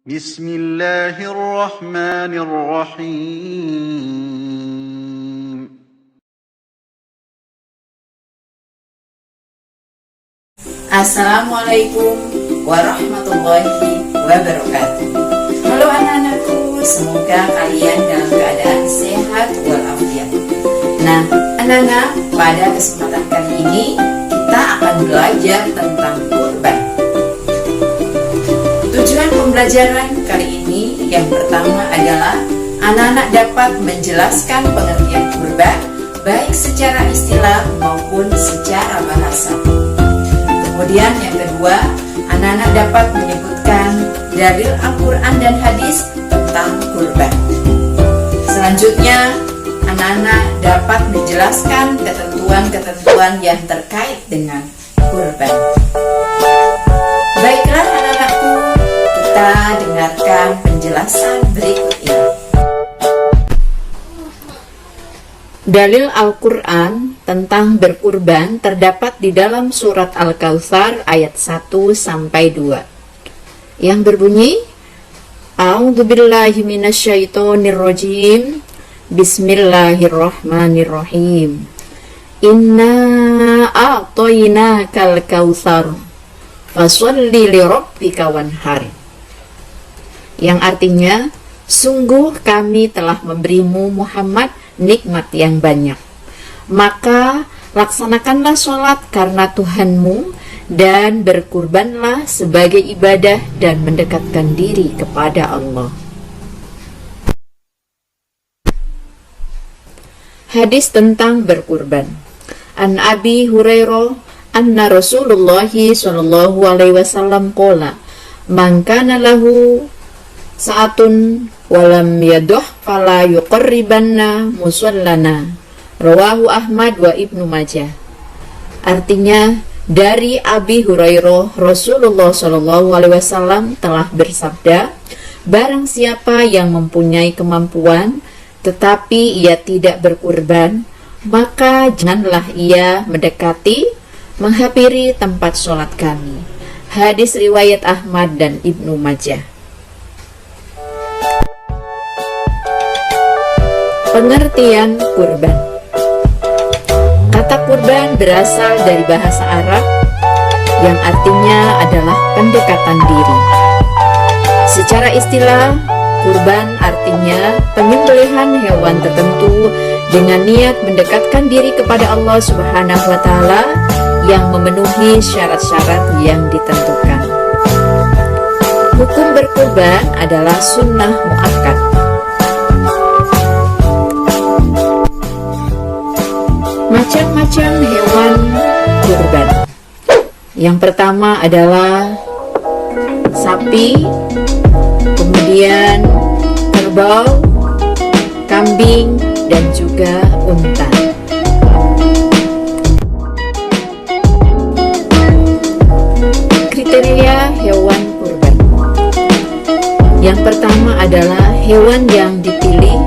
بسم الله الرحمن الرحيم Assalamualaikum warahmatullahi wabarakatuh. Halo anak-anakku, semoga kalian dalam keadaan sehat walafiat. Nah, anak-anak, pada kesempatan kali ini kita akan belajar tentang kurban. Tujuan pembelajaran kali ini yang pertama adalah anak-anak dapat menjelaskan pengertian kurban baik secara istilah maupun secara bahasa. Kemudian yang kedua, anak-anak dapat menyebutkan dalil Al-Quran dan hadis tentang kurban. Selanjutnya, anak-anak dapat menjelaskan ketentuan-ketentuan yang terkait dengan kurban. Baiklah anak-anakku, kita dengarkan penjelasan berikut ini. Dalil Al-Quran tentang berkurban terdapat di dalam surat Al-Kautsar ayat 1-2 yang berbunyi, A'udzubillahi minasyaitonirrajim, Bismillahirrahmanirrahim, Inna a'tainakal kautsar fasholli lirabbika wanhar. Yang artinya, sungguh kami telah memberimu Muhammad nikmat yang banyak, maka laksanakanlah sholat karena Tuhanmu dan berkurbanlah sebagai ibadah dan mendekatkan diri kepada Allah. Hadis tentang berkurban. An Abi Hurairah anna Rasulullah sallallahu alaihi wasallam qala, man kana lahu sa'atun walam yaduh fala yuqarribanna musallana. Rawahu Ahmad wa Ibnu Majah. Artinya, dari Abi Hurairah, Rasulullah sallallahu alaihi wasallam telah bersabda, barang siapa yang mempunyai kemampuan tetapi ia tidak berkurban, maka janganlah ia mendekati, menghampiri tempat sholat kami. Hadis riwayat Ahmad dan Ibnu Majah. Pengertian kurban. Kata kurban berasal dari bahasa Arab yang artinya adalah pendekatan diri. Secara istilah, kurban artinya penyembelihan hewan tertentu dengan niat mendekatkan diri kepada Allah Subhanahu wa Ta'ala yang memenuhi syarat-syarat yang ditentukan. Hukum berkurban adalah sunnah muakkad. Macam-macam hewan kurban. Yang pertama adalah sapi, kemudian kerbau, kambing, dan juga unta. Kriteria hewan kurban. Yang pertama adalah hewan yang dipilih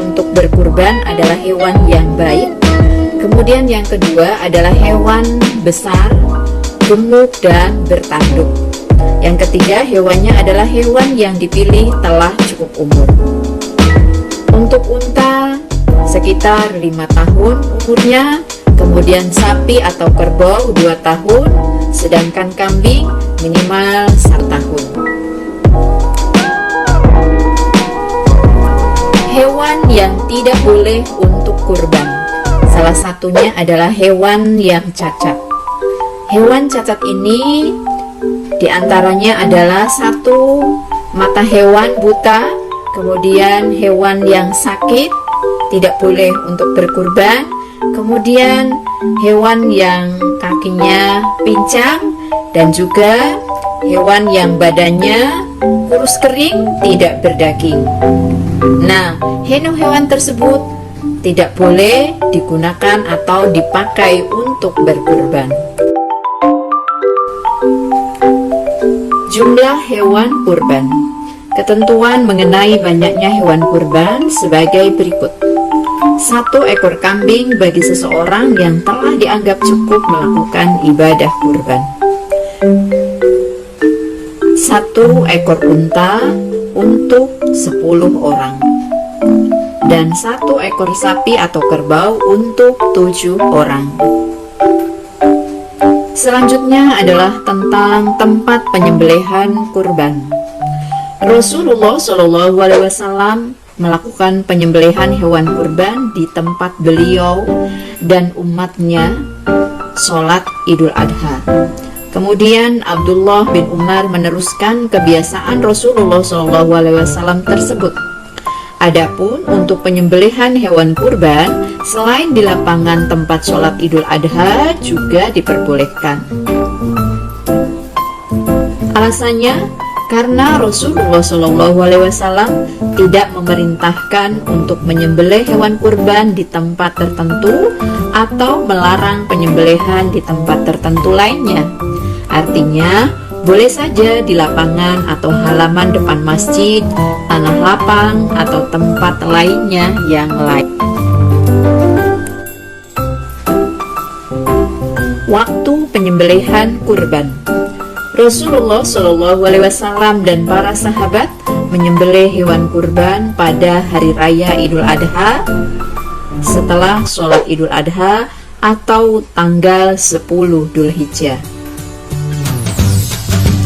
untuk berkurban adalah hewan yang baik. Kemudian yang kedua adalah hewan besar, gemuk, dan bertanduk. Yang ketiga, hewannya adalah hewan yang dipilih telah cukup umur. Untuk unta, sekitar 5 tahun umurnya, kemudian sapi atau kerbau 2 tahun, sedangkan kambing minimal 1 tahun. Hewan yang tidak boleh untuk kurban, salah satunya adalah hewan yang cacat. Hewan cacat ini diantaranya adalah 1, mata hewan buta, kemudian hewan yang sakit tidak boleh untuk berkurban, kemudian hewan yang kakinya pincang, dan juga hewan yang badannya kurus kering tidak berdaging. Nah, hewan tersebut tidak boleh digunakan atau dipakai untuk berkurban. Jumlah hewan kurban. Ketentuan mengenai banyaknya hewan kurban sebagai berikut. 1 ekor kambing bagi seseorang yang telah dianggap cukup melakukan ibadah kurban. 1 ekor unta untuk 10 orang, dan 1 ekor sapi atau kerbau untuk 7 orang. Selanjutnya adalah tentang tempat penyembelihan kurban. Rasulullah SAW melakukan penyembelihan hewan kurban di tempat beliau dan umatnya sholat Idul Adha. Kemudian Abdullah bin Umar meneruskan kebiasaan Rasulullah SAW tersebut. Adapun untuk penyembelihan hewan kurban selain di lapangan tempat sholat Idul Adha juga diperbolehkan. Alasannya karena Rasulullah SAW tidak memerintahkan untuk menyembelih hewan kurban di tempat tertentu atau melarang penyembelihan di tempat tertentu lainnya. Artinya, boleh saja di lapangan atau halaman depan masjid, tanah lapang, atau tempat lainnya yang lain. Waktu penyembelihan kurban. Rasulullah SAW dan para sahabat menyembelih hewan kurban pada hari raya Idul Adha setelah sholat Idul Adha atau tanggal 10 Dzulhijjah.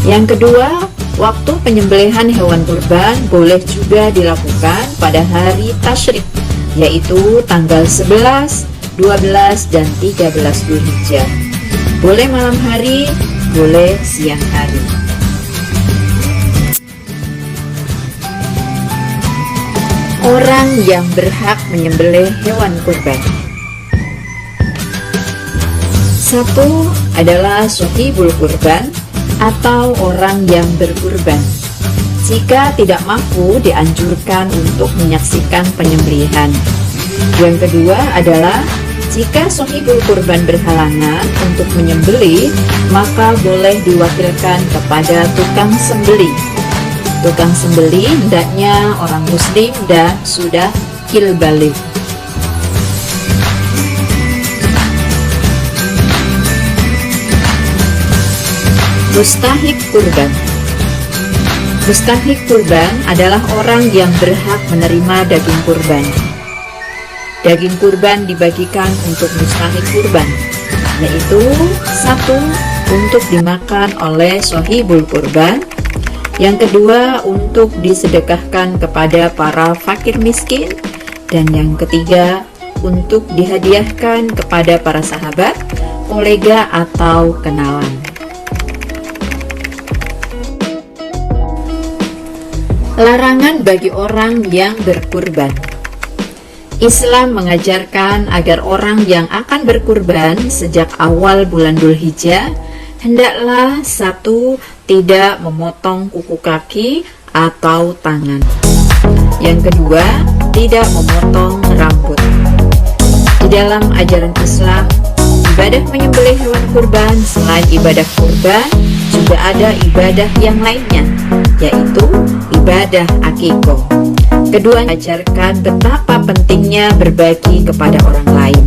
Yang kedua, waktu penyembelihan hewan kurban boleh juga dilakukan pada hari tasyrik, yaitu tanggal 11, 12, dan 13 Dzulhijjah. Boleh malam hari, boleh siang hari. Orang yang berhak menyembelih hewan kurban. 1 adalah shahibul kurban atau orang yang berkurban. Jika tidak mampu, dianjurkan untuk menyaksikan penyembelihan. Yang kedua adalah jika shahibul kurban berhalangan untuk menyembelih, maka boleh diwakilkan kepada tukang sembelih. Tukang sembelih hendaknya orang muslim dan sudah baligh. Mustahik kurban. Mustahik kurban adalah orang yang berhak menerima daging kurban. Daging kurban dibagikan untuk mustahik kurban, yaitu 1 untuk dimakan oleh shahibul kurban, yang kedua untuk disedekahkan kepada para fakir miskin, dan yang ketiga untuk dihadiahkan kepada para sahabat, kolega atau kenalan. Larangan bagi orang yang berkurban. Islam mengajarkan agar orang yang akan berkurban sejak awal bulan Dzulhijjah hendaklah 1 tidak memotong kuku kaki atau tangan. Yang kedua, tidak memotong rambut. Di dalam ajaran Islam, ibadah menyembelih hewan kurban selain ibadah kurban juga ada ibadah yang lainnya, yaitu ibadah akikoh. Kedua, mengajarkan betapa pentingnya berbagi kepada orang lain.